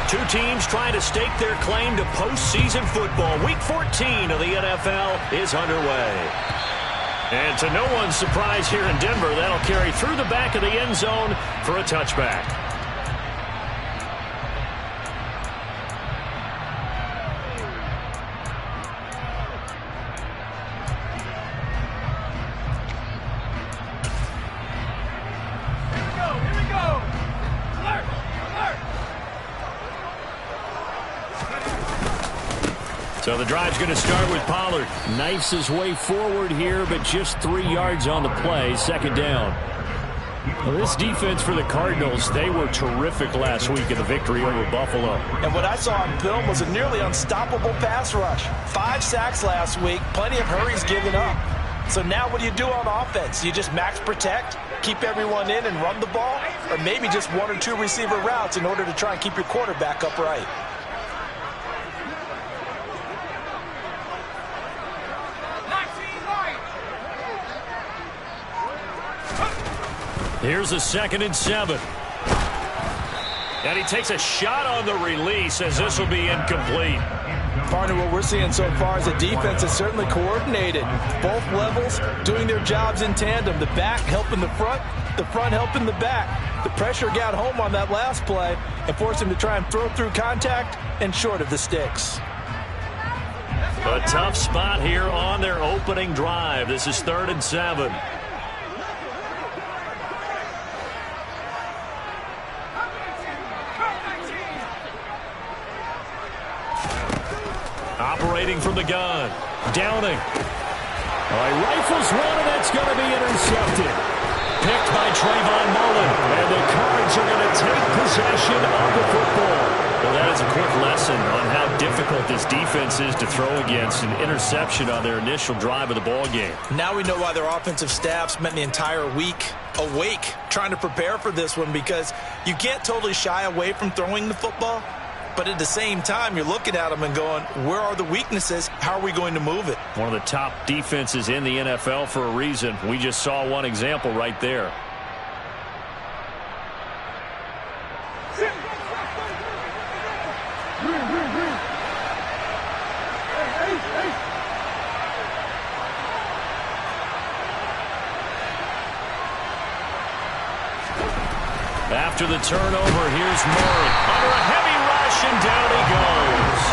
Two teams trying to stake their claim to postseason football. Week 14 of the NFL is underway. And to no one's surprise here in Denver, that'll carry through the back of the end zone for a touchback. So the drive's going to start with Pollard. Knifes his way forward here, but just 3 yards on the play. Second down. Well, this defense for the Cardinals, they were terrific last week in the victory over Buffalo. And what I saw on film was a nearly unstoppable pass rush. 5 sacks last week, plenty of hurries given up. So now what do you do on offense? You just max protect, keep everyone in and run the ball, or maybe just 1 or 2 receiver routes in order to try and keep your quarterback upright. Here's a 2nd and 7. And he takes a shot on the release as this will be incomplete. Partner, what we're seeing so far is a defense that's certainly coordinated. Both levels doing their jobs in tandem. The back helping the front helping the back. The pressure got home on that last play and forced him to try and throw through contact and short of the sticks. A tough spot here on their opening drive. This is 3rd and 7. Operating from the gun. Downing. He rifles one, and that's going to be intercepted. Picked by Trayvon Mullen. And the Cards are going to take possession of the football. Well, that is a quick lesson on how difficult this defense is to throw against. An interception on their initial drive of the ball game. Now we know why their offensive staff spent the entire week awake trying to prepare for this one, because you can't totally shy away from throwing the football. But at the same time, you're looking at them and going, where are the weaknesses? How are we going to move it? One of the top defenses in the NFL for a reason. We just saw one example right there. After the turnover, here's Murray. Under a heavy rush, and down he goes.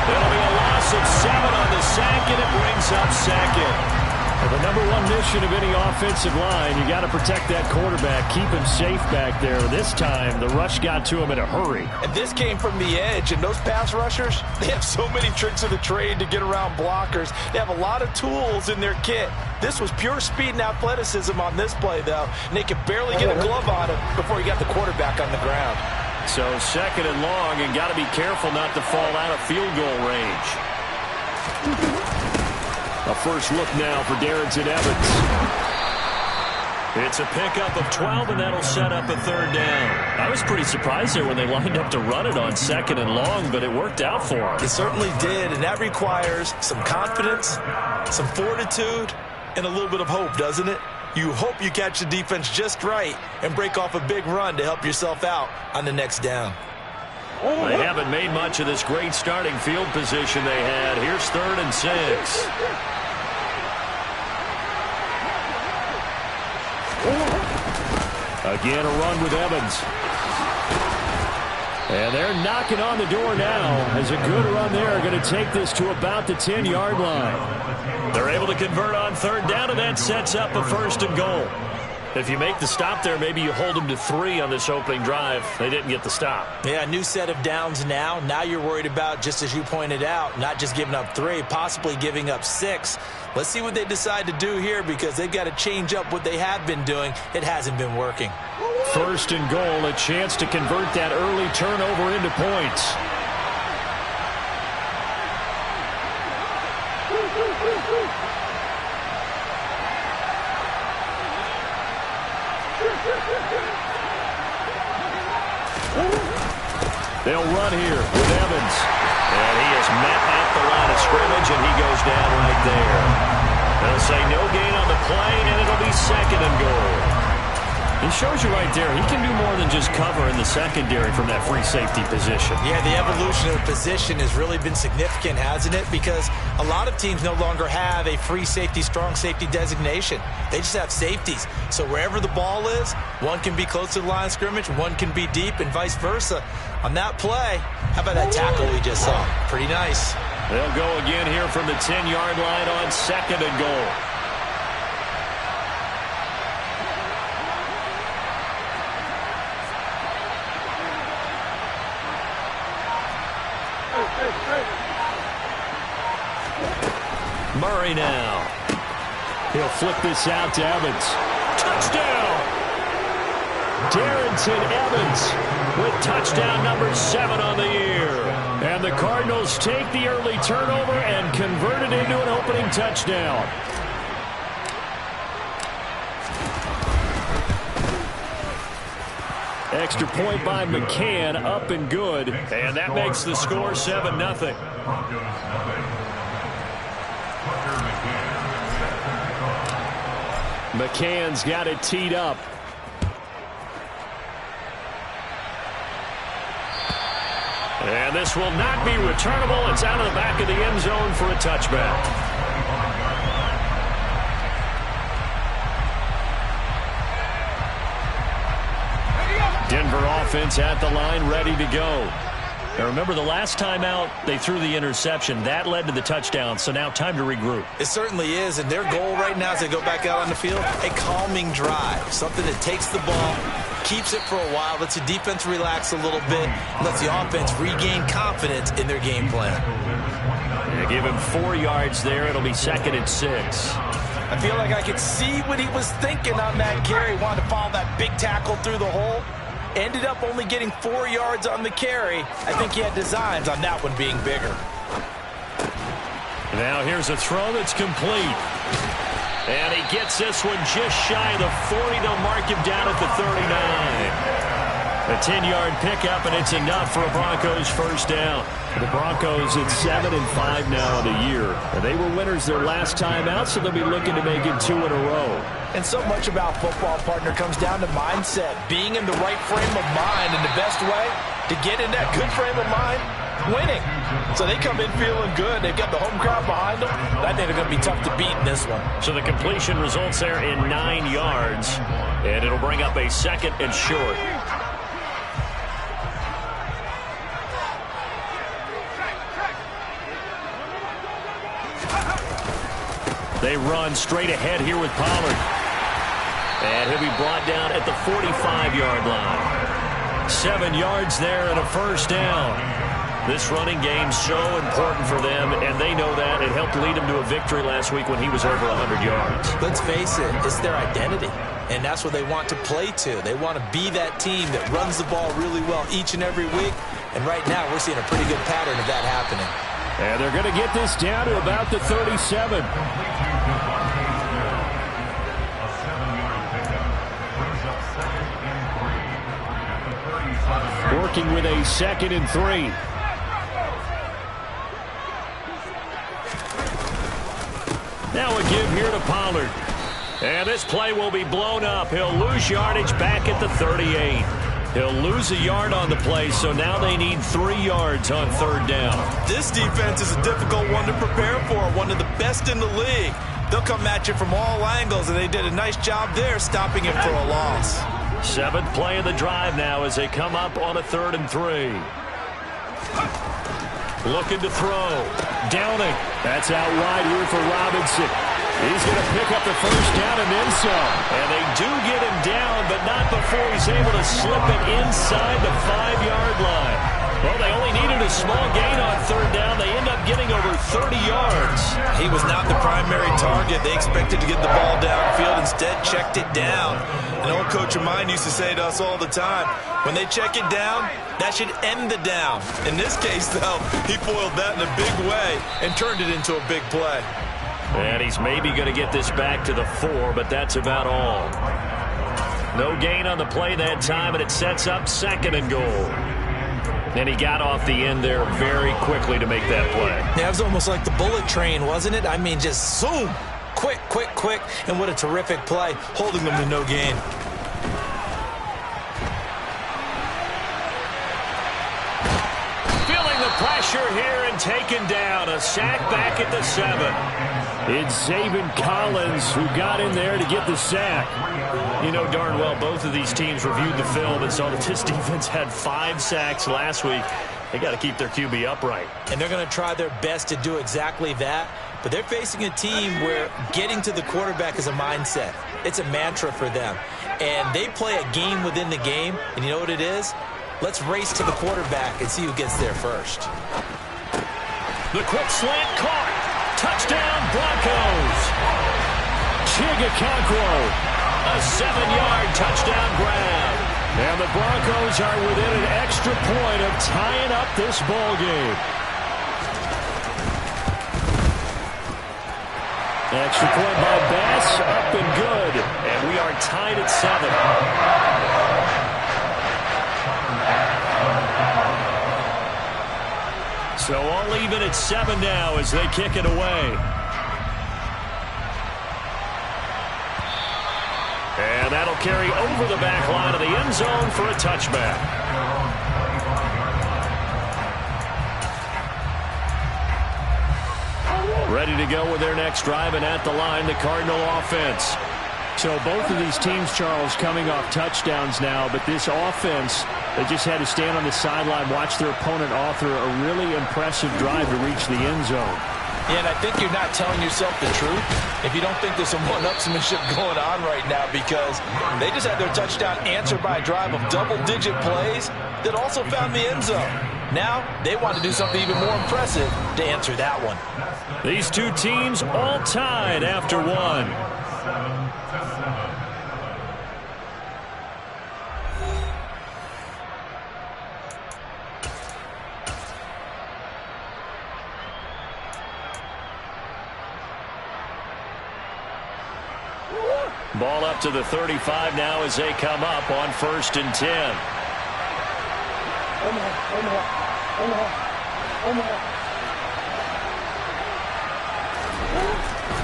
It'll be a loss of 7 on the sack, and it brings up 2nd. Well, the number one mission of any offensive line, you got to protect that quarterback, keep him safe back there. This time, the rush got to him in a hurry. And this came from the edge, and those pass rushers, they have so many tricks of the trade to get around blockers. They have a lot of tools in their kit. This was pure speed and athleticism on this play, though, and they could barely get a glove on him before he got the quarterback on the ground. So 2nd and long, and got to be careful not to fall out of field goal range. A first look now for Darrington Evans. It's a pickup of 12, and that'll set up a 3rd down. I was pretty surprised there when they lined up to run it on 2nd and long, but it worked out for him. It certainly did, and that requires some confidence, some fortitude, and a little bit of hope, doesn't it? You hope you catch the defense just right and break off a big run to help yourself out on the next down. They haven't made much of this great starting field position they had. Here's 3rd and 6. Again, a run with Evans. And they're knocking on the door now as a good run there. Going to take this to about the 10-yard line. They're able to convert on 3rd down, and that sets up a 1st and goal. If you make the stop there, maybe you hold them to 3 on this opening drive. They didn't get the stop. Yeah, new set of downs now. Now you're worried about, just as you pointed out, not just giving up 3, possibly giving up 6. Let's see what they decide to do here, because they've got to change up what they have been doing. It hasn't been working. 1st and goal, a chance to convert that early turnover into points. They'll run here with Evans. And he is met at the line of scrimmage, and he goes down right there. They'll say no gain on the play, and it'll be 2nd and goal. It shows you right there, he can do more than just cover in the secondary from that free safety position. Yeah, the evolution of the position has really been significant, hasn't it? Because a lot of teams no longer have a free safety, strong safety designation. They just have safeties. So wherever the ball is, one can be close to the line of scrimmage, one can be deep, and vice versa. On that play, how about that tackle we just saw? Pretty nice. They'll go again here from the 10-yard line on 2nd and goal. Murray now. He'll flip this out to Evans. Touchdown! Darrington Evans with touchdown number 7 on the year. And the Cardinals take the early turnover and convert it into an opening touchdown. Extra point by McCann, up and good. And that makes the score 7-0. McCann's got it teed up. And this will not be returnable. It's out of the back of the end zone for a touchback. Denver offense at the line, ready to go. Now remember, the last time out, they threw the interception. That led to the touchdown, so now time to regroup. It certainly is, and their goal right now as they go back out on the field, a calming drive, something that takes the ball, keeps it for a while, lets the defense relax a little bit, lets the offense regain confidence in their game plan. They give him 4 yards there. It'll be 2nd and 6. I feel like I could see what he was thinking on that carry. Wanted to follow that big tackle through the hole. Ended up only getting 4 yards on the carry. I think he had designs on that one being bigger. Now here's a throw that's complete. And he gets this one just shy of the 40. They'll mark him down at the 39. A 10-yard pickup, and it's enough for a Broncos first down. The Broncos at 7-5 now in the year. And they were winners their last time out, so they'll be looking to make it 2 in a row. And so much about football, partner, comes down to mindset. Being in the right frame of mind, and the best way to get in that good frame of mind, winning. So they come in feeling good. They've got the home crowd behind them. I think they're going to be tough to beat in this one. So the completion results there in 9 yards, and it'll bring up a 2nd and short. They run straight ahead here with Pollard. And he'll be brought down at the 45-yard line. 7 yards there and a first down. This running game's so important for them, and they know that. It helped lead them to a victory last week when he was over 100 yards. Let's face it, it's their identity, and that's what they want to play to. They want to be that team that runs the ball really well each and every week, and right now we're seeing a pretty good pattern of that happening. And they're going to get this down to about the 37. Working with a 2nd and 3. Now a give here to Pollard. And this play will be blown up. He'll lose yardage back at the 38. He'll lose a yard on the play, so now they need 3 yards on 3rd down. This defense is a difficult one to prepare for, one of the best in the league. They'll come at you from all angles, and they did a nice job there stopping him for a loss. 7th play of the drive now as they come up on a 3rd and 3. Looking to throw. Downing. That's out wide here for Robinson. He's going to pick up the first down and then some. And they do get him down, but not before he's able to slip it inside the 5-yard line. Well, they only needed a small gain on 3rd down. They end up getting over 30 yards. He was not the primary target. They expected to get the ball downfield. Instead, checked it down. An old coach of mine used to say to us all the time, when they check it down, that should end the down. In this case, though, he foiled that in a big way and turned it into a big play. And he's maybe going to get this back to the 4, but that's about all. No gain on the play that time, and it sets up 2nd and goal. And he got off the end there very quickly to make that play. Yeah, it was almost like the bullet train, wasn't it? I mean, just zoom. Quick, quick, quick. And what a terrific play, holding them to no gain. pressure here and taken down. A sack back at the 7. It's Zaven Collins who got in there to get the sack. You know darn well both of these teams reviewed the film and saw that this defense had 5 sacks last week. They got to keep their QB upright. And they're going to try their best to do exactly that. But they're facing a team where getting to the quarterback is a mindset. It's a mantra for them. And they play a game within the game. And you know what it is? Let's race to the quarterback and see who gets there first. The quick slant caught. Touchdown, Broncos. Chigakonkwo. A 7-yard touchdown grab. And the Broncos are within an extra point of tying up this ball game. Extra point by Bass, up and good. And we are tied at 7. So all even at 7 now as they kick it away. And that'll carry over the back line of the end zone for a touchback. Ready to go with their next drive, and at the line, the Cardinal offense. So both of these teams, Charles, coming off touchdowns now, but this offense, they just had to stand on the sideline, watch their opponent author a really impressive drive to reach the end zone. Yeah, and I think you're not telling yourself the truth if you don't think there's some one-upsmanship going on right now, because they just had their touchdown answered by a drive of double-digit plays that also found the end zone. Now they want to do something even more impressive to answer that one. These two teams all tied after 1. Ball up to the 35 now as they come up on 1st and 10.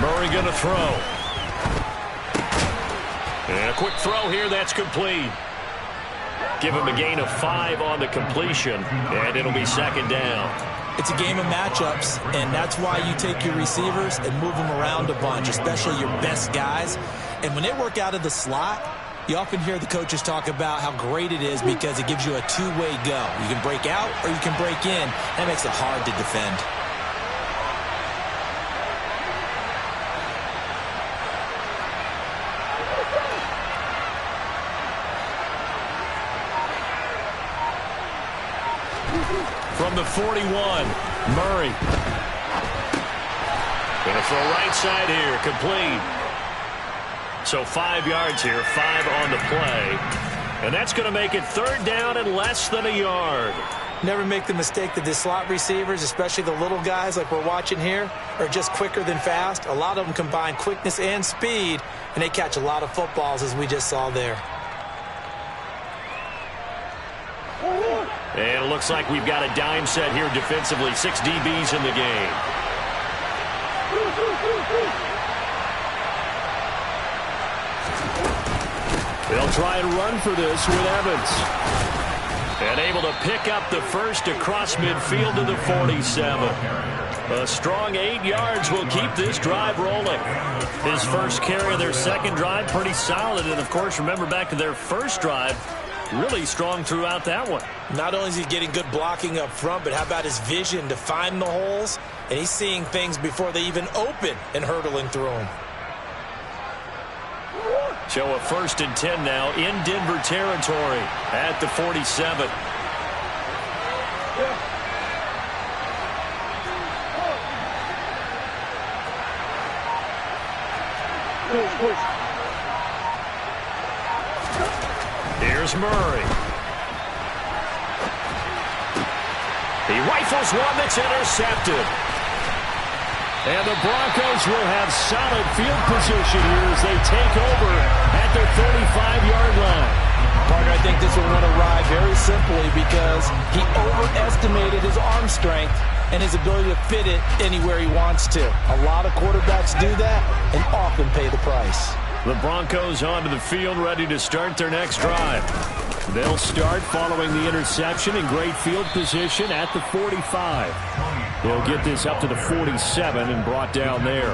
Murray going to throw. And a quick throw here, that's complete. Give him a gain of 5 on the completion, and it'll be 2nd down. It's a game of matchups, and that's why you take your receivers and move them around a bunch, especially your best guys. And when they work out of the slot, you often hear the coaches talk about how great it is because it gives you a two-way go. You can break out or you can break in. That makes it hard to defend. From the 41, Murray. Going to throw right side here, complete. So 5 yards here, 5 on the play. And that's going to make it 3rd down and less than a yard. Never make the mistake that the slot receivers, especially the little guys like we're watching here, are just quicker than fast. A lot of them combine quickness and speed, and they catch a lot of footballs, as we just saw there. And it looks like we've got a dime set here defensively. 6 DBs in the game. They'll try and run for this with Evans. And able to pick up the first across midfield to the 47. A strong 8 yards will keep this drive rolling. His first carry of their second drive, pretty solid. And, of course, remember back to their first drive, really strong throughout that one. Not only is he getting good blocking up front, but how about his vision to find the holes? And he's seeing things before they even open and hurdling through them. So a 1st and 10 now in Denver territory at the 47. Here's Murray. He rifles one that's intercepted. And the Broncos will have solid field position here as they take over at their 35-yard line. Partner, I think this one went awry very simply because he overestimated his arm strength and his ability to fit it anywhere he wants to. A lot of quarterbacks do that and often pay the price. The Broncos onto the field, ready to start their next drive. They'll start following the interception in great field position at the 45. They'll get this up to the 47 and brought down there.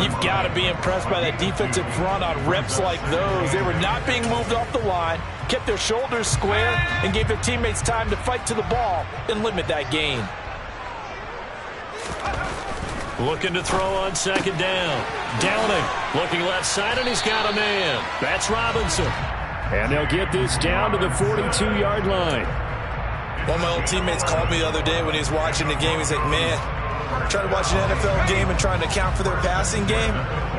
You've got to be impressed by that defensive front on reps like those. They were not being moved off the line, kept their shoulders square, and gave their teammates time to fight to the ball and limit that gain. Looking to throw on second down. Downing. Looking left side, and he's got a man. That's Robinson. And they'll get this down to the 42-yard line. One of my old teammates called me the other day when he was watching the game. He's like, man, trying to watch an NFL game and trying to account for their passing game,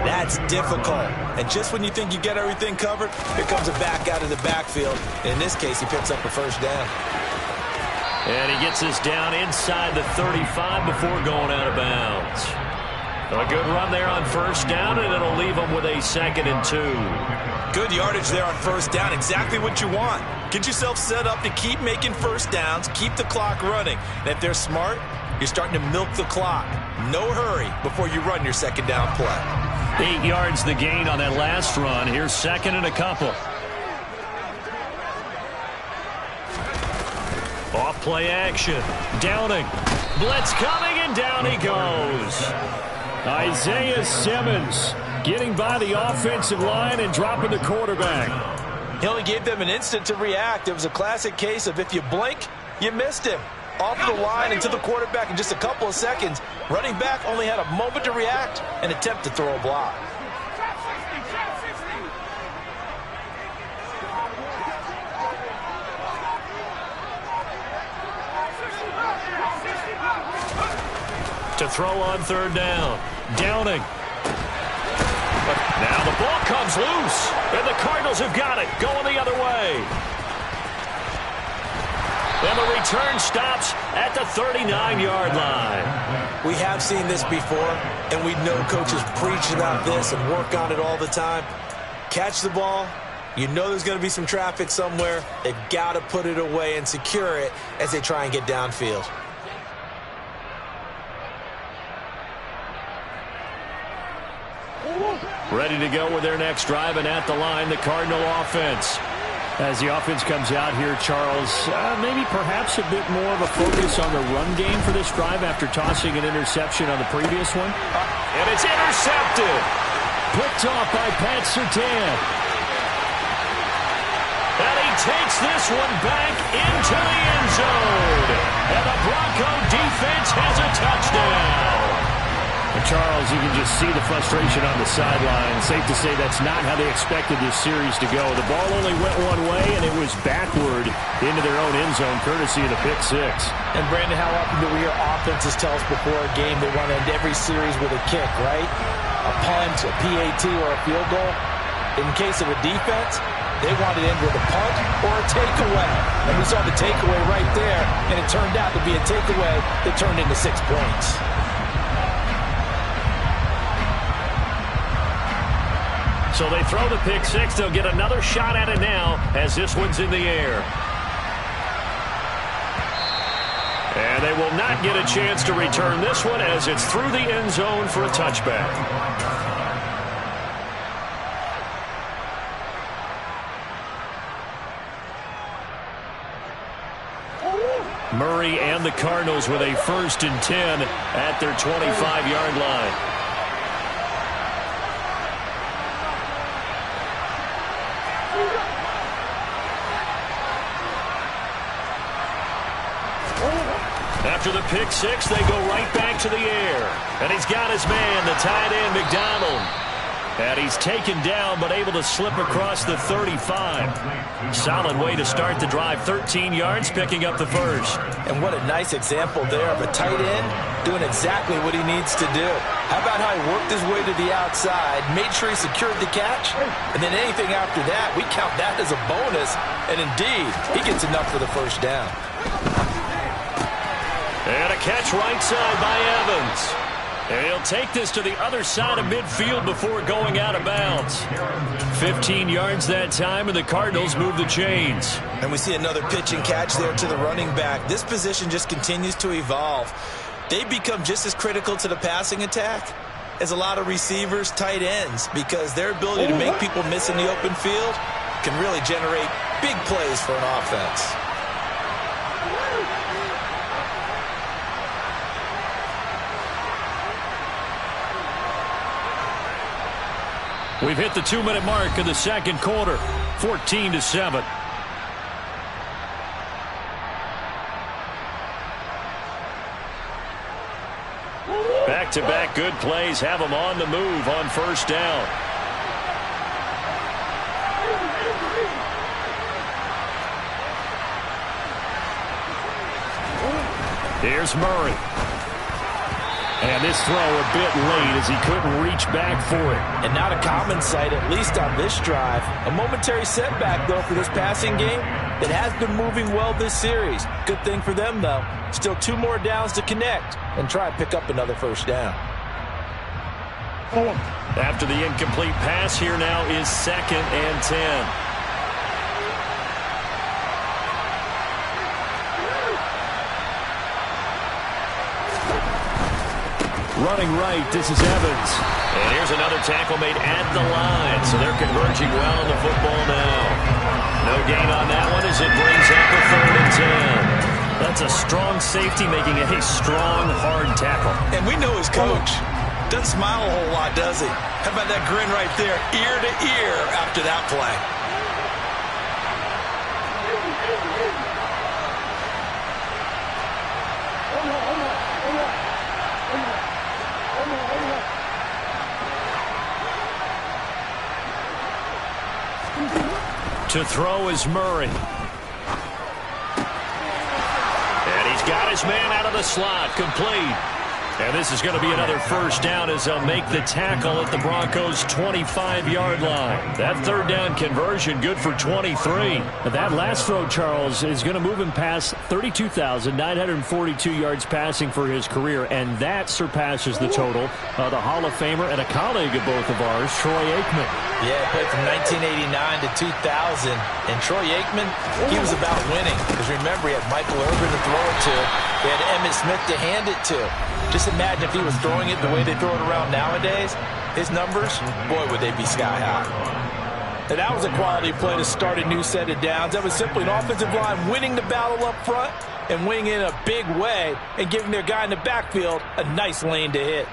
that's difficult. And just when you think you get everything covered, here comes a back out of the backfield. And in this case, he picks up a first down. And he gets this down inside the 35 before going out of bounds. A good run there on first down, and it'll leave them with a 2nd and 2. Good yardage there on first down. Exactly what you want. Get yourself set up to keep making first downs, keep the clock running. And if they're smart, you're starting to milk the clock. No hurry before you run your second down play. 8 yards the gain on that last run. Here's 2nd and a couple. Off play action. Downing. Blitz coming, and down he goes. Isaiah Simmons getting by the offensive line and dropping the quarterback. He only gave them an instant to react. It was a classic case of if you blink, you missed him. Off the line and to the quarterback in just a couple of seconds. Running back only had a moment to react and attempt to throw a block. To throw on third down. Downing. Now the ball comes loose, and the Cardinals have got it, going the other way. And the return stops at the 39-yard line. We have seen this before, and we know coaches preach about this and work on it all the time. Catch the ball. You know there's going to be some traffic somewhere. They've got to put it away and secure it as they try and get downfield. Ready to go with their next drive, and at the line, the Cardinal offense. As the offense comes out here, Charles, maybe perhaps a bit more of a focus on the run game for this drive after tossing an interception on the previous one. And it's intercepted. Picked off by Pat Surtain. And he takes this one back into the end zone. And the Bronco defense has a touchdown. And Charles, you can just see the frustration on the sideline. Safe to say that's not how they expected this series to go. The ball only went one way, and it was backward into their own end zone, courtesy of the pick six. And, Brandon, how often do we hear offenses tell us before a game they want to end every series with a kick, right? A punt, a PAT, or a field goal. In case of a defense, they want it in with a punt or a takeaway. And we saw the takeaway right there, and it turned out to be a takeaway that turned into 6 points. So they throw the pick six. They'll get another shot at it now as this one's in the air. And they will not get a chance to return this one as it's through the end zone for a touchback. Murray and the Cardinals with a 1st and 10 at their 25-yard line. After the pick six, they go right back to the air. And he's got his man, the tight end, McDonald. And he's taken down, but able to slip across the 35. Solid way to start the drive. 13 yards, picking up the first. And what a nice example there of a tight end doing exactly what he needs to do. How about how he worked his way to the outside, made sure he secured the catch, and then anything after that, we count that as a bonus. And indeed, he gets enough for the first down. And a catch right side by Evans. And he'll take this to the other side of midfield before going out of bounds. 15 yards that time, and the Cardinals move the chains. And we see another pitch and catch there to the running back. This position just continues to evolve. They become just as critical to the passing attack as a lot of receivers, tight ends, because their ability to make people miss in the open field can really generate big plays for an offense. We've hit the 2-minute mark of the second quarter, 14-7. Back-to-back good plays have them on the move on first down. Here's Murray. And this throw a bit late as he couldn't reach back for it. And not a common sight, at least on this drive. A momentary setback, though, for this passing game that has been moving well this series. Good thing for them, though. Still 2 more downs to connect and try and pick up another first down. After the incomplete pass, here now is 2nd and 10. Running right, this is Evans. And here's another tackle made at the line, so they're converging well on the football now. No gain on that one as it brings up a 3rd and 10. That's a strong safety making a strong, hard tackle. And we know his coach. Doesn't smile a whole lot, does he? How about that grin right there, ear to ear after that play? To throw is Murray. And he's got his man out of the slot, complete. And this is going to be another first down as they'll make the tackle at the Broncos' 25-yard line. That 3rd down conversion good for 23. That last throw, Charles, is going to move him past 32,942 yards passing for his career, and that surpasses the total of the Hall of Famer and a colleague of both of ours, Troy Aikman. Yeah, played from 1989 to 2000. And Troy Aikman, he was about winning. Because remember, he had Michael Irvin to throw it to. He had Emmitt Smith to hand it to. Just imagine if he was throwing it the way they throw it around nowadays. His numbers, boy, would they be sky high. And that was a quality play to start a new set of downs. That was simply an offensive line winning the battle up front and winning in a big way and giving their guy in the backfield a nice lane to hit.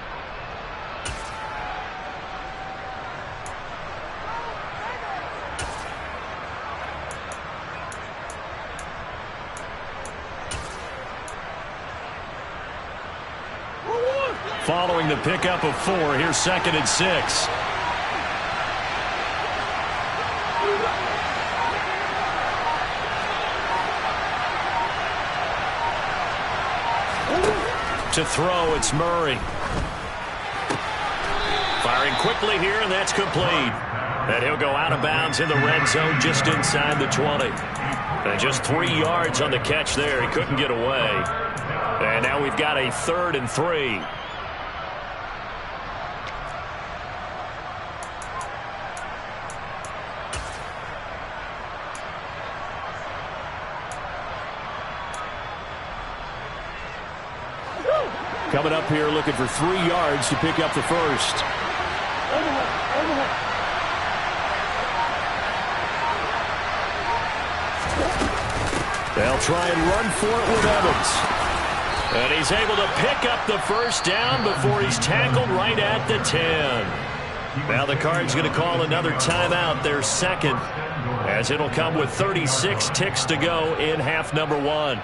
Following the pickup of 4, here's 2nd and 6. To throw, it's Murray. Firing quickly here, and that's complete. And he'll go out of bounds in the red zone just inside the 20. And just 3 yards on the catch there. He couldn't get away. And now we've got a 3rd and 3. Coming up here looking for 3 yards to pick up the first. They'll try and run for it with Evans. And he's able to pick up the first down before he's tackled right at the 10. Now the Cards going to call another timeout, their 2nd, as it'll come with 36 ticks to go in half number 1.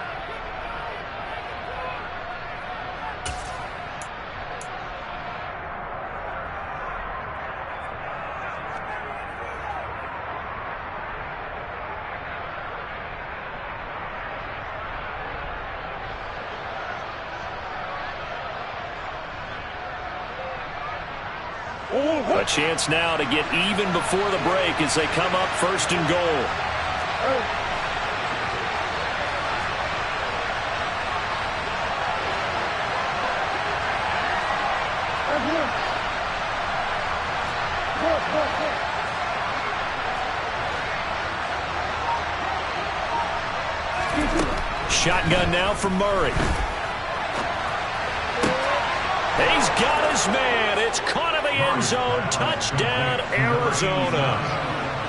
A chance now to get even before the break as they come up 1st and goal. Shotgun now from Murray. He's got his man. It's caught in the end zone. Touchdown, Arizona.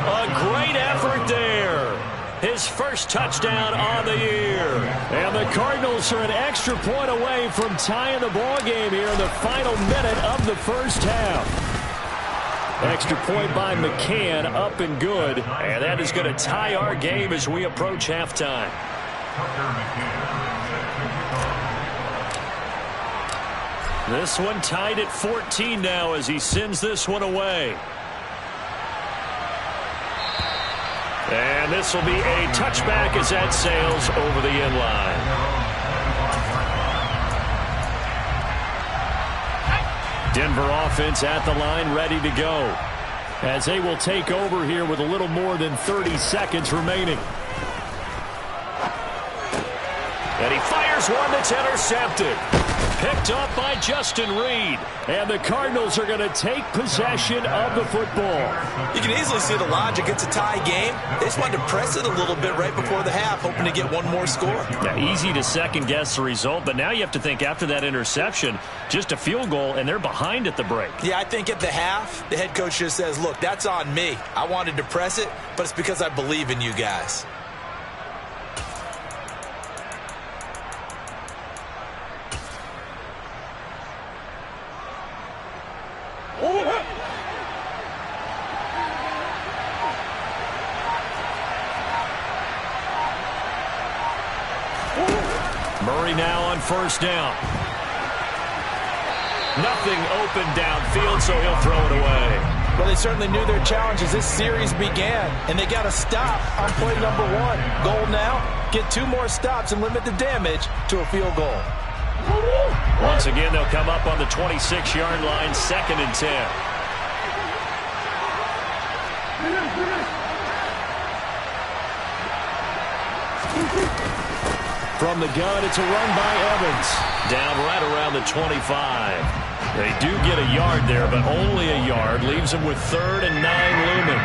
A great effort there. his first touchdown on the year. And the Cardinals are an extra point away from tying the ball game here in the final minute of the first half. Extra point by McCann, up and good. And that is going to tie our game as we approach halftime. This one tied at 14 now as he sends this one away. And this will be a touchback as that sails over the end line. Denver offense at the line, ready to go, as they will take over here with a little more than 30 seconds remaining. And he fires one that's intercepted. Picked up by Justin Reed. And the Cardinals are going to take possession of the football. You can easily see the logic. It's a tie game. They just wanted to press it a little bit right before the half, hoping to get one more score. Yeah, easy to second-guess the result, but now you have to think after that interception, just a field goal, and they're behind at the break. Yeah, I think at the half, the head coach just says, look, that's on me. I wanted to press it, but it's because I believe in you guys. Murray now on first down. Nothing open downfield, so he'll throw it away. Well, they certainly knew their challenge as this series began, and they got to stop on play number 1. Goal now, get 2 more stops and limit the damage to a field goal. Once again, they'll come up on the 26-yard line, 2nd and 10. From the gun, it's a run by Evans. Down right around the 25. They do get a yard there, but only a yard. Leaves them with 3rd and 9 looming.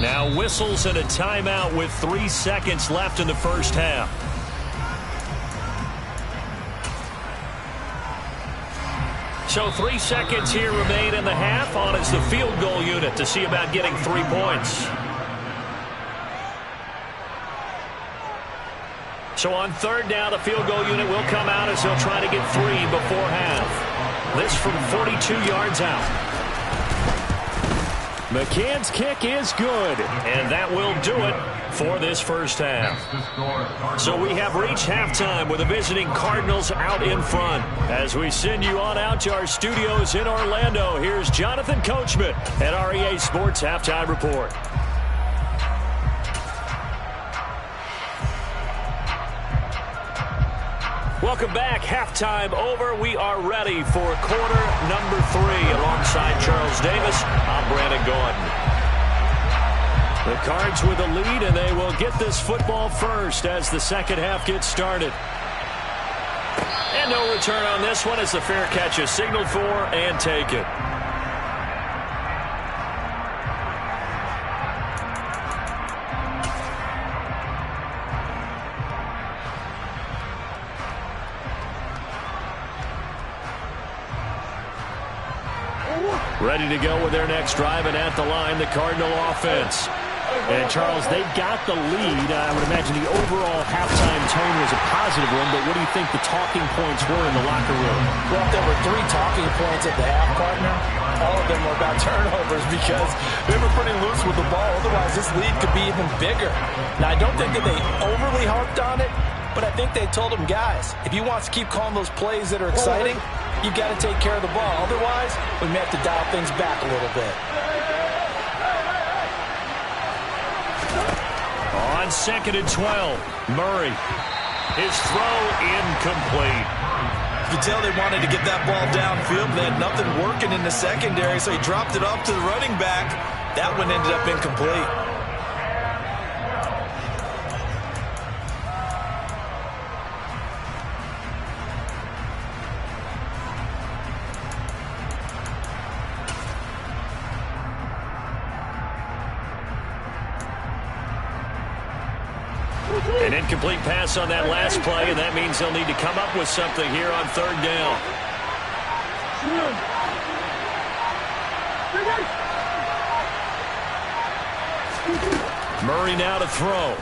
Now whistles and a timeout with 3 seconds left in the first half. So 3 seconds here remain in the half. On is the field goal unit to see about getting 3 points. So on 3rd down, the field goal unit will come out as they'll try to get 3 before half. This from 42 yards out. McCann's kick is good, and that will do it for this first half. So we have reached halftime with the visiting Cardinals out in front. As we send you on out to our studios in Orlando, here's Jonathan Coachman at REA Sports Halftime Report. Welcome back. Halftime over. We are ready for quarter number 3. Alongside Charles Davis, I'm Brandon Gordon. The Cards with a lead, and they will get this football first as the second half gets started. And no return on this one as the fair catch is signaled for and taken. Ready to go with their next drive, and at the line, the Cardinal offense. And, Charles, they've got the lead. I would imagine the overall halftime tone was a positive one, but what do you think the talking points were in the locker room? Well, if there were 3 talking points at the half, partner, all of them were about turnovers because they were pretty loose with the ball. Otherwise, this lead could be even bigger. Now, I don't think that they overly harped on it, but I think they told them, guys, if you want to keep calling those plays that are exciting, you've got to take care of the ball. Otherwise, we may have to dial things back a little bit. On 2nd and 12, Murray. His throw incomplete. You could tell they wanted to get that ball downfield. They had nothing working in the secondary, so he dropped it off to the running back. That one ended up incomplete. An incomplete pass on that last play, and that means they'll need to come up with something here on third down. Murray now to throw.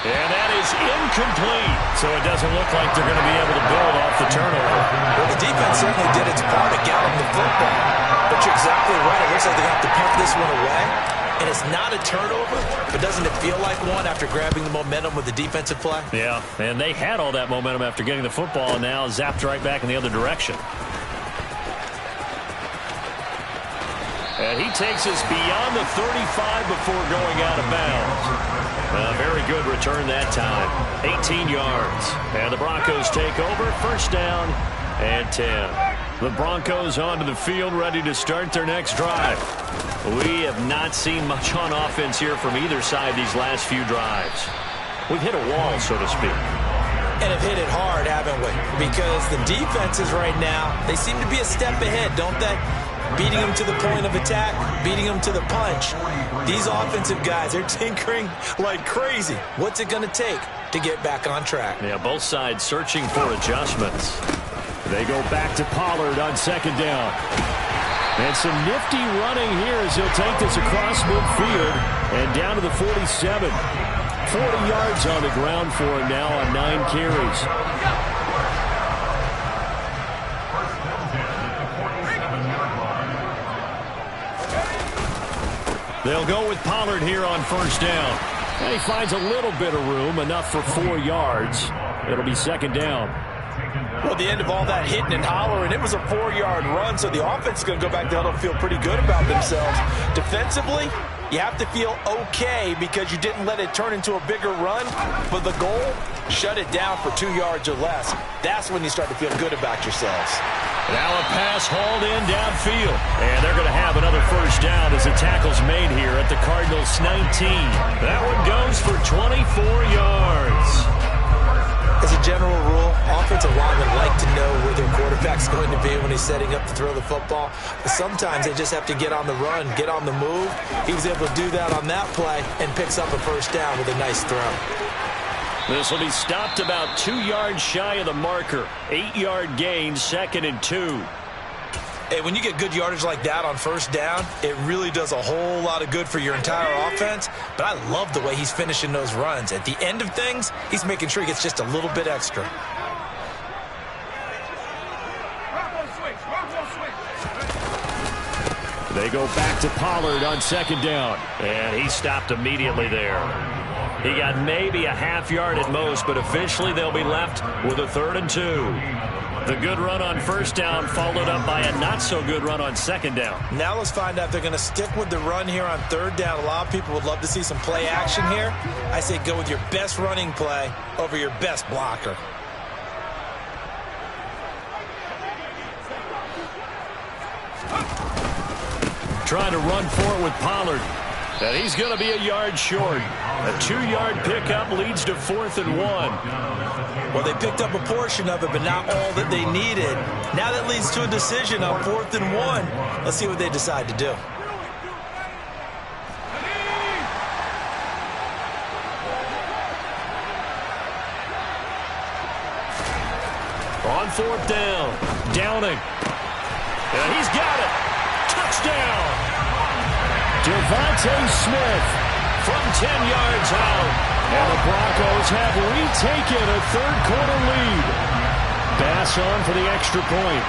And that is incomplete. So it doesn't look like they're going to be able to build off the turnover. Well, the defense certainly did its part to gallop the football. But you're exactly right. It looks like they're going to have to punt this one away. And it's not a turnover, but doesn't it feel like one after grabbing the momentum with the defensive play? Yeah, and they had all that momentum after getting the football and now zapped right back in the other direction. And he takes us beyond the 35 before going out of bounds. A very good return that time. 18 yards. And the Broncos take over. First down and 10. The Broncos onto the field, ready to start their next drive. We have not seen much on offense here from either side these last few drives. We've hit a wall, so to speak. And have hit it hard, haven't we? Because the defenses right now, they seem to be a step ahead, don't they? Beating them to the point of attack, beating them to the punch. These offensive guys, they're tinkering like crazy. What's it going to take to get back on track? Yeah, both sides searching for adjustments. They go back to Pollard on second down. And some nifty running here as he'll take this across midfield and down to the 47. 40 yards on the ground for him now on 9 carries. They'll go with Pollard here on first down. And he finds a little bit of room, enough for 4 yards. It'll be second down. Well, at the end of all that hitting and hollering, it was a 4-yard run, so the offense is going to go back there and feel pretty good about themselves. Defensively, you have to feel okay because you didn't let it turn into a bigger run. But the goal, shut it down for 2 yards or less. That's when you start to feel good about yourselves. Now a pass hauled in downfield. And they're going to have another first down as the tackle's made here at the Cardinals' 19. That one goes for 24 yards. As a general rule, offensive linemen like to know where their quarterback's going to be when he's setting up to throw the football. But sometimes they just have to get on the run, get on the move. He was able to do that on that play and picks up a first down with a nice throw. This will be stopped about 2 yards shy of the marker. 8-yard gain, 2nd and 2. Hey, when you get good yardage like that on first down, it really does a whole lot of good for your entire offense. But I love the way he's finishing those runs. At the end of things, he's making sure he gets just a little bit extra. They go back to Pollard on second down. And he stopped immediately there. He got maybe a half yard at most, but officially they'll be left with a 3rd and 2. The good run on first down followed up by a not-so-good run on second down. Now let's find out if they're going to stick with the run here on third down. A lot of people would love to see some play action here. I say go with your best running play over your best blocker. Trying to run for it with Pollard. And he's going to be a yard short. A 2-yard pickup leads to 4th and 1. Well, they picked up a portion of it, but not all that they needed. Now that leads to a decision on 4th and 1. Let's see what they decide to do. On 4th down. Downing. And he's got it. Touchdown. Devontae Smith from 10 yards out. And the Broncos have retaken a third-quarter lead. Bass on for the extra point.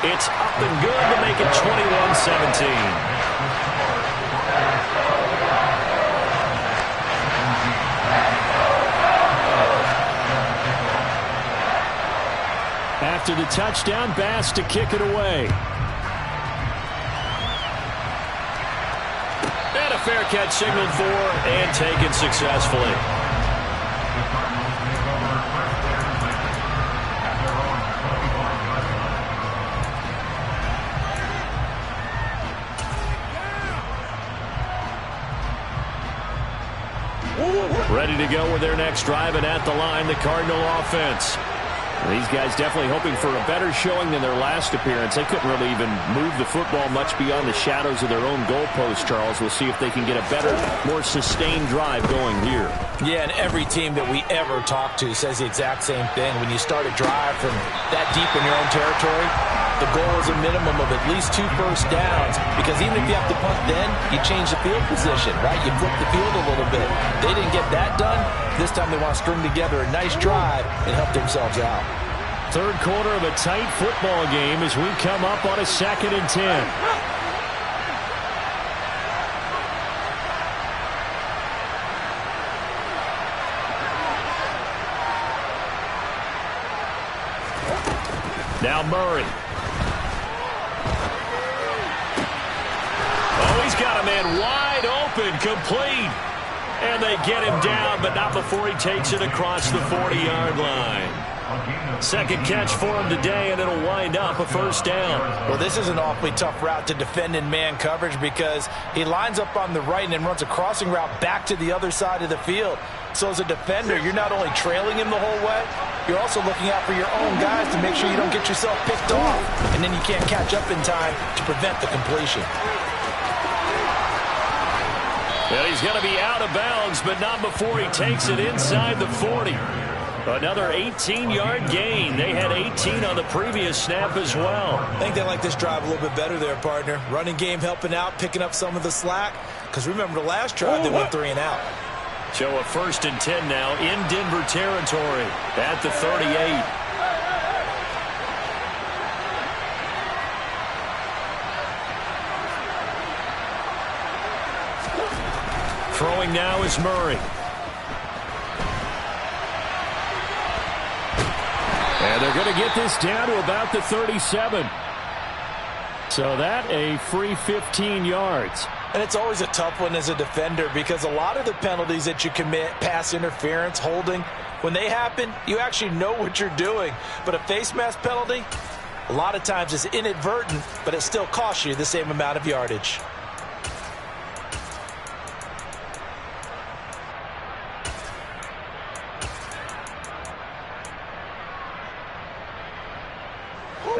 It's up and good to make it 21-17. After the touchdown, Bass to kick it away. And a fair catch signaled for and taken successfully. Ready to go with their next drive, and at the line, the Cardinal offense. These guys definitely hoping for a better showing than their last appearance. They couldn't really even move the football much beyond the shadows of their own goalpost, Charles. We'll see if they can get a better, more sustained drive going here. Yeah, and every team that we ever talk to says the exact same thing. When you start a drive from that deep in your own territory, the goal is a minimum of at least 2 first downs, because even if you have to punt then, you change the field position, right? You flip the field a little bit. They didn't get that done. This time they want to string together a nice drive and help themselves out. Third quarter of a tight football game as we come up on a 2nd and 10. Now Murray. Oh, he's got a man wide open, complete. And they get him down, but not before he takes it across the 40-yard line. Second catch for him today, and it'll wind up a first down. Well, this is an awfully tough route to defend in man coverage, because he lines up on the right and then runs a crossing route back to the other side of the field. So as a defender, you're not only trailing him the whole way, you're also looking out for your own guys to make sure you don't get yourself picked off, and then you can't catch up in time to prevent the completion. Well, he's going to be out of bounds, but not before he takes it inside the 40. Another 18-yard gain. They had 18 on the previous snap as well. I think they like this drive a little bit better there, partner. Running game helping out, picking up some of the slack. Because remember, the last drive they went 3 and out. So a 1st and 10 now in Denver territory at the 38. Throwing now is Murray. And they're going to get this down to about the 37. So that a free 15 yards. And it's always a tough one as a defender, because a lot of the penalties that you commit, pass interference, holding, when they happen, you actually know what you're doing. But a face mask penalty, a lot of times it's inadvertent, but it still costs you the same amount of yardage.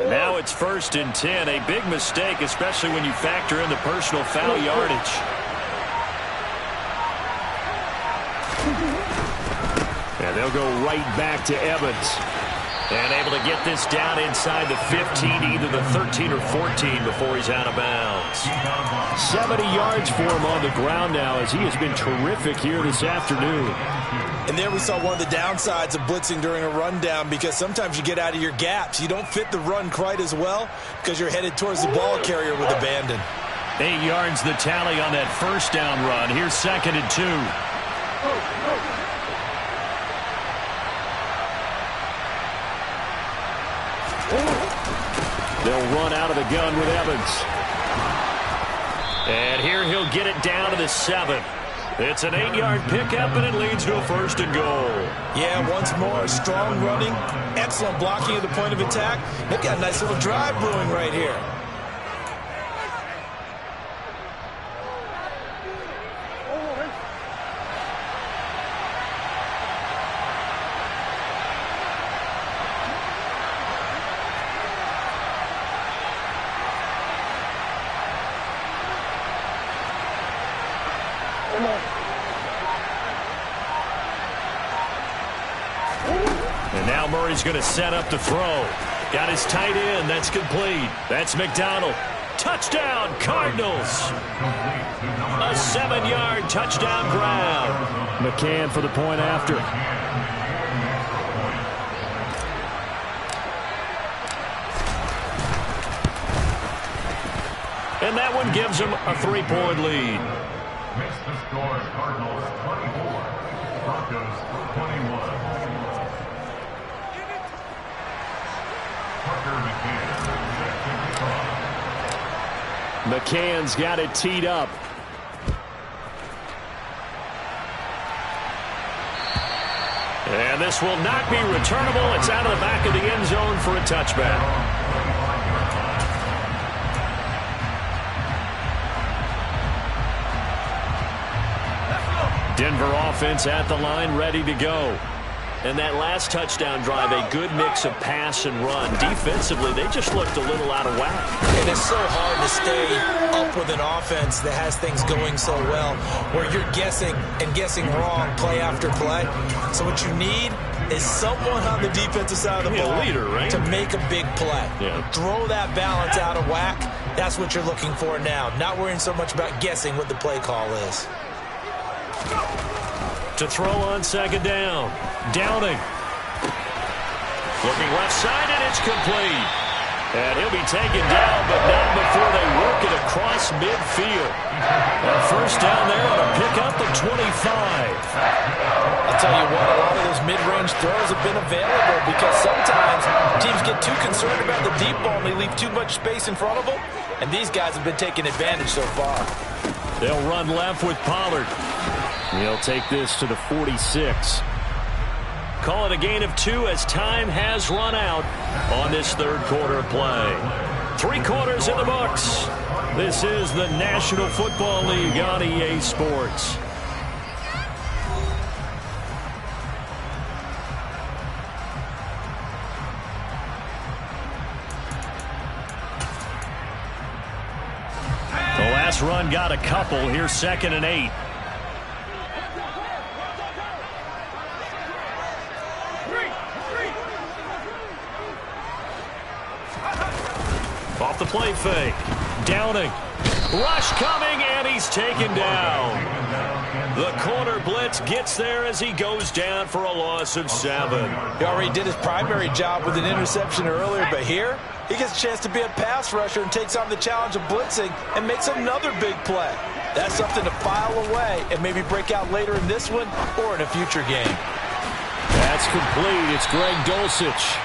Now it's 1st and 10. A big mistake, especially when you factor in the personal foul yardage. And they'll go right back to Evans. And able to get this down inside the 15, either the 13 or 14 before he's out of bounds. 70 yards for him on the ground now, as he has been terrific here this afternoon. And there we saw one of the downsides of blitzing during a rundown, because sometimes you get out of your gaps. You don't fit the run quite as well because you're headed towards the ball carrier with abandon. 8 yards the tally on that first down run. Here's 2nd and 2. They'll run out of the gun with Evans. And here he'll get it down to the 7. It's an 8-yard pickup, and it leads to a 1st and goal. Yeah, once more, strong running, excellent blocking at the point of attack. They've got a nice little drive brewing right here. And now Murray's going to set up to throw. Got his tight end. That's complete. That's McDonald. Touchdown, Cardinals. A 7-yard touchdown grab. McCann for the point after. And that one gives them a 3-point lead. Makes the score Cardinals 24, Broncos 21. McCann's got it teed up. And this will not be returnable. It's out of the back of the end zone for a touchback. Denver offense at the line, ready to go. And that last touchdown drive, a good mix of pass and run. Defensively, they just looked a little out of whack. And it's so hard to stay up with an offense that has things going so well, where you're guessing and guessing wrong play after play. So what you need is someone on the defensive side of the ball leader, right? to make a big play. Yeah. Throw that balance out of whack. That's what you're looking for now. Not worrying so much about guessing what the play call is. To throw on second down. Downing. Looking left side, and it's complete. And he'll be taken down, but not before they work it across midfield. A first down there on a pickup of 25. I'll tell you what, a lot of those mid-range throws have been available because sometimes teams get too concerned about the deep ball and they leave too much space in front of them. And these guys have been taking advantage so far. They'll run left with Pollard. He'll take this to the 46. Call it a gain of 2 as time has run out on this third quarter of play. 3 quarters in the books. This is the National Football League on EA Sports. The last run got a couple. Here's 2nd and 8. Off the play fake. Downing. Rush coming, and he's taken down. The corner blitz gets there as he goes down for a loss of 7. He already did his primary job with an interception earlier, but here he gets a chance to be a pass rusher and takes on the challenge of blitzing and makes another big play. That's something to file away and maybe break out later in this one or in a future game. That's complete. It's Greg Dulcich.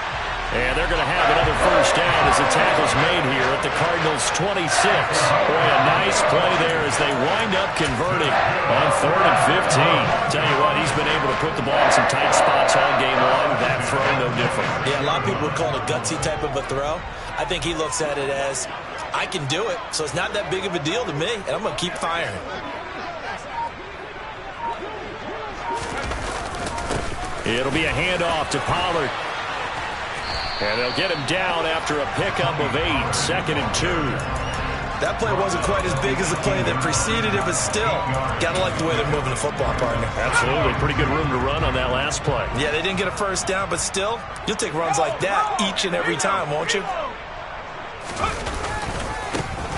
And they're going to have another first down as the tackle's made here at the Cardinals' 26. Boy, a nice play there as they wind up converting on 3rd and 15. Tell you what, he's been able to put the ball in some tight spots all game long. That throw, no different. Yeah, a lot of people would call it a gutsy type of a throw. I think he looks at it as, I can do it, so it's not that big of a deal to me, and I'm going to keep firing. It'll be a handoff to Pollard. And they'll get him down after a pickup of 8, 2nd and 2. That play wasn't quite as big as the play that preceded it, but still, got to like the way they're moving the football, partner. Absolutely. Pretty good room to run on that last play. Yeah, they didn't get a first down, but still, you'll take runs like that each and every time, won't you?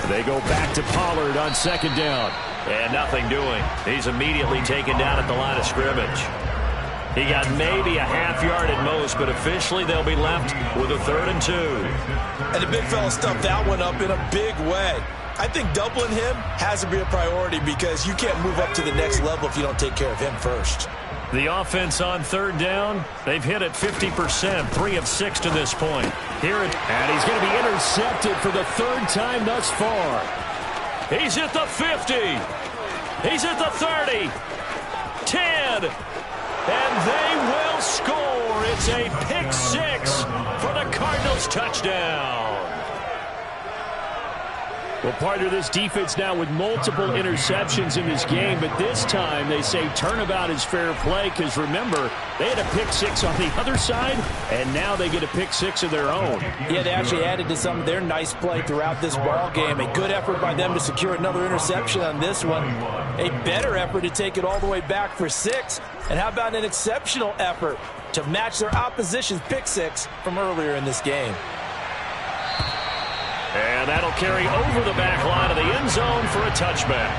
They go back to Pollard on 2nd down. And nothing doing. He's immediately taken down at the line of scrimmage. He got maybe a half yard at most, but officially they'll be left with a 3rd and 2. And the big fella stuffed that one up in a big way. I think doubling him has to be a priority because you can't move up to the next level if you don't take care of him first. The offense on 3rd down, they've hit it 50%, 3 of 6 to this point. And he's going to be intercepted for the 3rd time thus far. He's at the 50. He's at the 30. 10. And they will score. It's a pick 6 for the Cardinals touchdown. Well, partner, this defense now with multiple interceptions in this game, but this time they say turnabout is fair play because, remember, they had a pick 6 on the other side, and now they get a pick 6 of their own. Yeah, they actually added to some of their nice play throughout this ball game. A good effort by them to secure another interception on this one. A better effort to take it all the way back for 6. And how about an exceptional effort to match their opposition's pick 6 from earlier in this game? And that'll carry over the back line of the end zone for a touchback.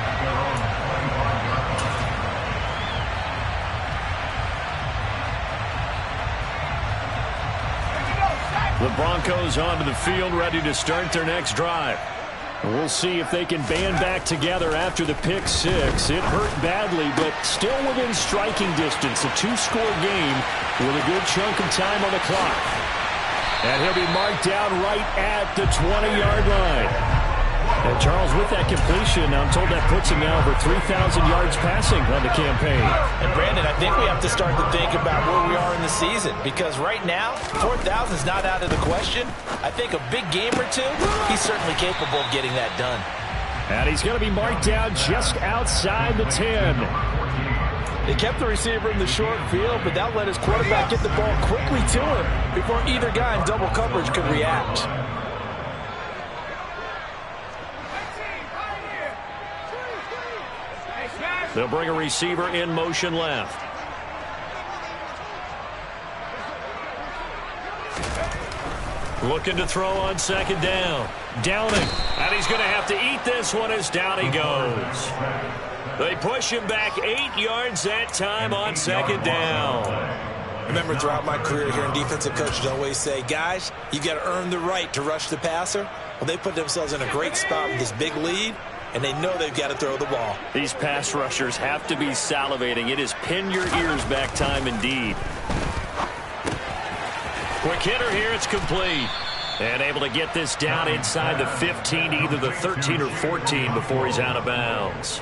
The Broncos onto the field, ready to start their next drive. We'll see if they can band back together after the pick 6. It hurt badly, but still within striking distance. A 2-score game with a good chunk of time on the clock. And he'll be marked down right at the 20-yard line. And Charles, with that completion, I'm told that puts him now over 3,000 yards passing on the campaign. And Brandon, I think we have to start to think about where we are in the season, because right now, 4,000 is not out of the question. I think a big game or two, he's certainly capable of getting that done. And he's going to be marked down just outside the 10. They kept the receiver in the short field, but that let his quarterback get the ball quickly to him before either guy in double coverage could react. They'll bring a receiver in motion left. Looking to throw on second down. Downing. And he's going to have to eat this one as down he goes. They push him back 8 yards that time on second down. Remember, throughout my career here in defensive coaching, I always say, guys, you got to earn the right to rush the passer. Well, they put themselves in a great spot with this big lead, and they know they've got to throw the ball. These pass rushers have to be salivating. It is pin your ears back time indeed. Quick hitter here, it's complete. And able to get this down inside the 15, either the 13 or 14 before he's out of bounds.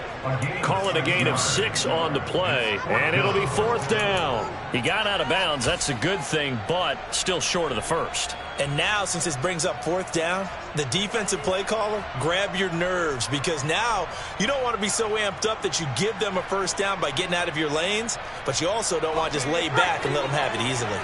Call it a gain of 6 on the play, and it'll be 4th down. He got out of bounds, that's a good thing, but still short of the first. And now, since this brings up 4th down, the defensive play caller, grab your nerves, because now you don't want to be so amped up that you give them a first down by getting out of your lanes, but you also don't want to just lay back and let them have it easily.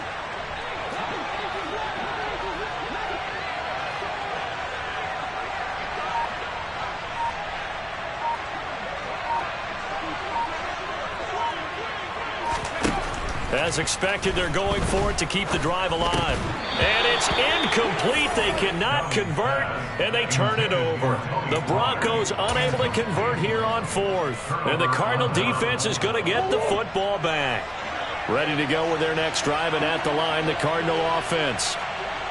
As expected, they're going for it to keep the drive alive. And it's incomplete. They cannot convert, and they turn it over. The Broncos unable to convert here on 4th. And the Cardinal defense is going to get the football back. Ready to go with their next drive, and at the line, the Cardinal offense.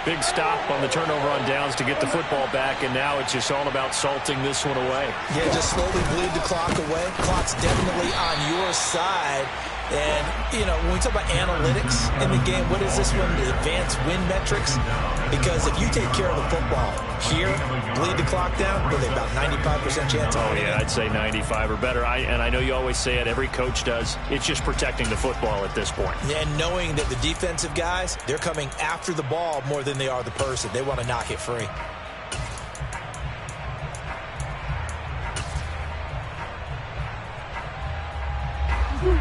Big stop on the turnover on downs to get the football back, and now it's just all about salting this one away. Yeah, just slowly bleed the clock away. Clock's definitely on your side. And, you know, when we talk about analytics in the game, what is this one? The advanced win metrics? Because if you take care of the football here, bleed the clock down, with about 95% chance. Oh, yeah, I'd say 95 or better. And I know you always say it, every coach does. It's just protecting the football at this point. And knowing that the defensive guys, they're coming after the ball more than they are the person. They want to knock it free.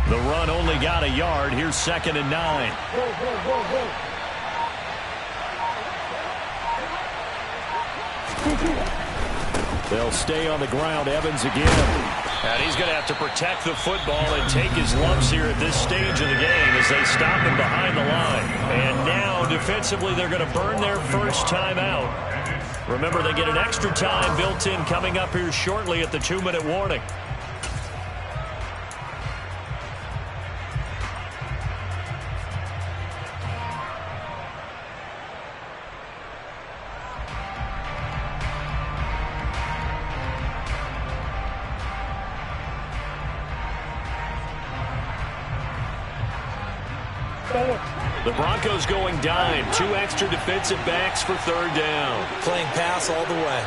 The run only got a yard. Here's 2nd and 9. They'll stay on the ground. Evans again. And he's going to have to protect the football and take his lumps here at this stage of the game as they stop him behind the line. And now, defensively, they're going to burn their first time out. Remember, they get an extra time built in coming up here shortly at the 2-minute warning. The Broncos going dime. 2 extra defensive backs for 3rd down. Playing pass all the way.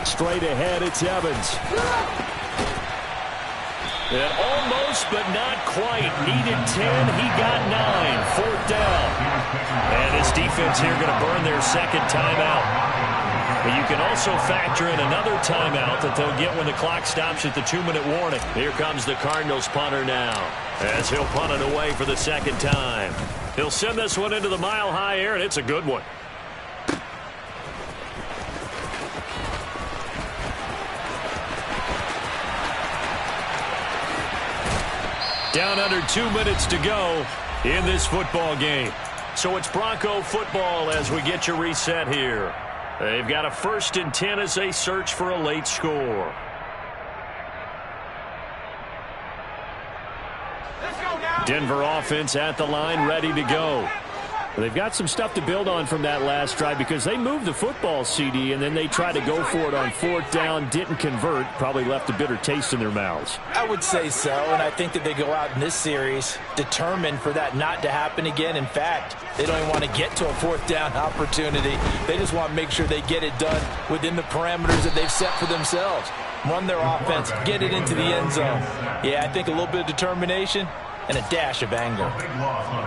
Straight ahead, it's Evans. And almost, but not quite. Needed 10. He got 9. 4th down. And his defense here going to burn their 2nd timeout. But you can also factor in another timeout that they'll get when the clock stops at the 2-minute warning. Here comes the Cardinals punter now, as he'll punt it away for the 2nd time. He'll send this one into the mile-high air, and it's a good one. Down under 2 minutes to go in this football game. So it's Bronco football as we get you reset here. They've got a 1st and 10 as they search for a late score. Denver offense at the line, ready to go. They've got some stuff to build on from that last drive because they moved the football, CD, and then they tried to go for it on 4th down, didn't convert, probably left a bitter taste in their mouths. I would say so, and I think that they go out in this series determined for that not to happen again. In fact, they don't even want to get to a 4th down opportunity. They just want to make sure they get it done within the parameters that they've set for themselves. Run their offense, get it into the end zone. Yeah, I think a little bit of determination and a dash of anger.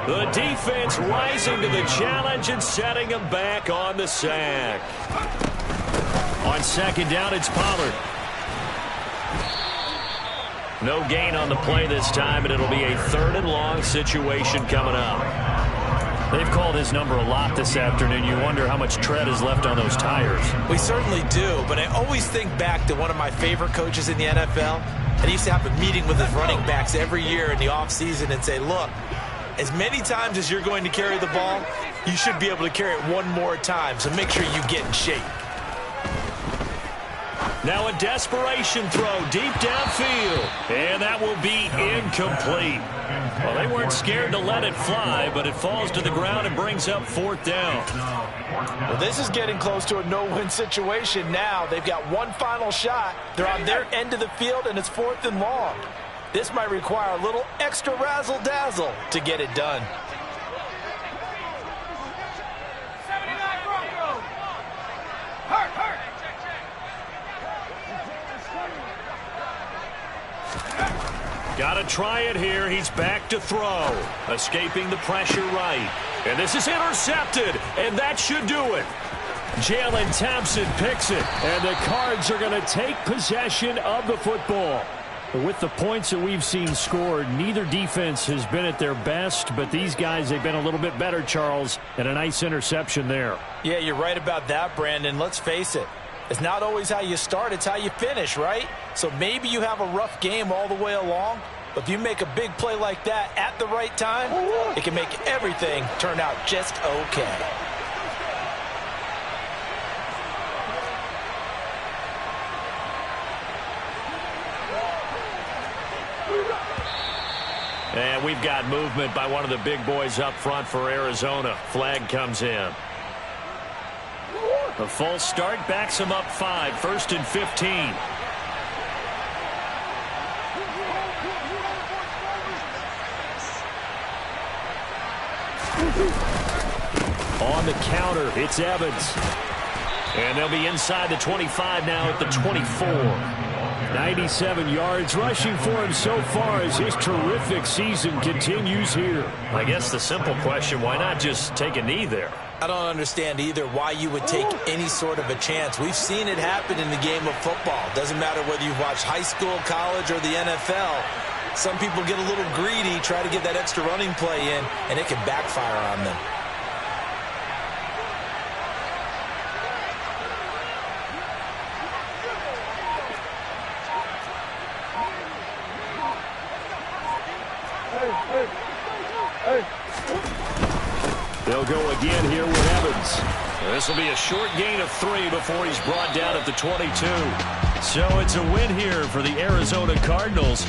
The defense rising to the challenge and setting them back on the sack. On second down, it's Pollard. No gain on the play this time, and it'll be a 3rd and long situation coming up. They've called his number a lot this afternoon. You wonder how much tread is left on those tires. We certainly do, but I always think back to one of my favorite coaches in the NFL. And he used to have a meeting with his running backs every year in the offseason and say, look, as many times as you're going to carry the ball, you should be able to carry it one more time, so make sure you get in shape. Now a desperation throw deep downfield, and that will be incomplete. Well, they weren't scared to let it fly, but it falls to the ground and brings up 4th down. Well, this is getting close to a no-win situation now. They've got one final shot. They're on their end of the field, and it's 4th and long. This might require a little extra razzle-dazzle to get it done. Got to try it here. He's back to throw. Escaping the pressure right. And this is intercepted, and that should do it. Jalen Thompson picks it, and the Cards are going to take possession of the football. With the points that we've seen scored, neither defense has been at their best, but these guys, they've been a little bit better, Charles, and a nice interception there. Yeah, you're right about that, Brandon. Let's face it. It's not always how you start, it's how you finish, right? So maybe you have a rough game all the way along, but if you make a big play like that at the right time, it can make everything turn out just okay. And we've got movement by one of the big boys up front for Arizona. Flag comes in. A false start backs him up 5, 1st and 15. On the counter, it's Evans. And they'll be inside the 25 now at the 24. 97 yards rushing for him so far as his terrific season continues here. I guess the simple question, why not just take a knee there? I don't understand either why you would take any sort of a chance. We've seen it happen in the game of football. Doesn't matter whether you've watched high school, college, or the NFL. Some people get a little greedy, try to get that extra running play in, and it can backfire on them. They'll go again here with Evans. This will be a short gain of 3 before he's brought down at the 22. So it's a win here for the Arizona Cardinals.